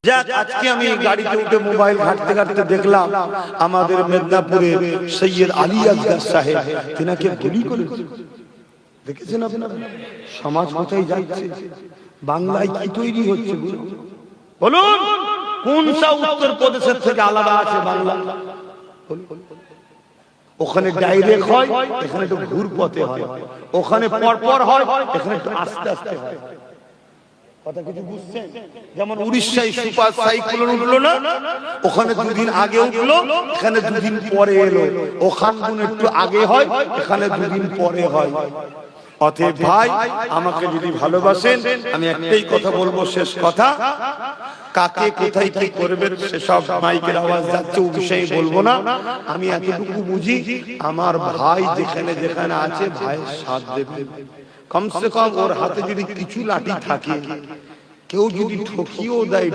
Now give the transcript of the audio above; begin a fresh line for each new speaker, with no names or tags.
যাক, আজকে আমি গাড়িতে উঠে মোবাইল ঘাঁটতে ঘাঁটতে দেখলাম আমাদের মেদিনীপুরে সৈয়দ আলী আসগর সাহেব তিনাকে গুলি করে। দেখেছেন আপনারা সমাজ কোথায় যাচ্ছে? বাংলায় কি তৈরি হচ্ছে বলুন? কোন সা উত্তর প্রদেশের থেকে আলাদা আছে বাংলা? ওখানে ডাইরেক্ট হয়, এখানে একটু ঘুর পথে হয়। ওখানে পরপর হয়, এখানে একটু আস্তে আস্তে হয়। কথা কিছু বুঝছেন? যেমন উড়িষ্যায় সুপার সাইক্লোন উঠলো না, ওখানে দুদিন আগে উঠলো, এখানে দুদিন পরে এলো। ওখানে একটু আগে হয়, এখানে দুদিন পরে হয়। অতএব ভাই, আমাকে যদি ভালোবাসেন, আমি একটাই কথা বলবো, শেষ কথা, কাকে কোথায় কি করবেন সেসব মাইকের আওয়াজ যাচ্ছে, ও বিষয়ে বলবো না। আমি এতটুকু বুঝি, আমার ভাই যেখানে যেখানে আছে, ভাইয়ের সাথ দেবে। কমসে কম ওর হাতে যদি কিছু লাঠি থাকে, কেউ যদি ঠকিয়েও দেয়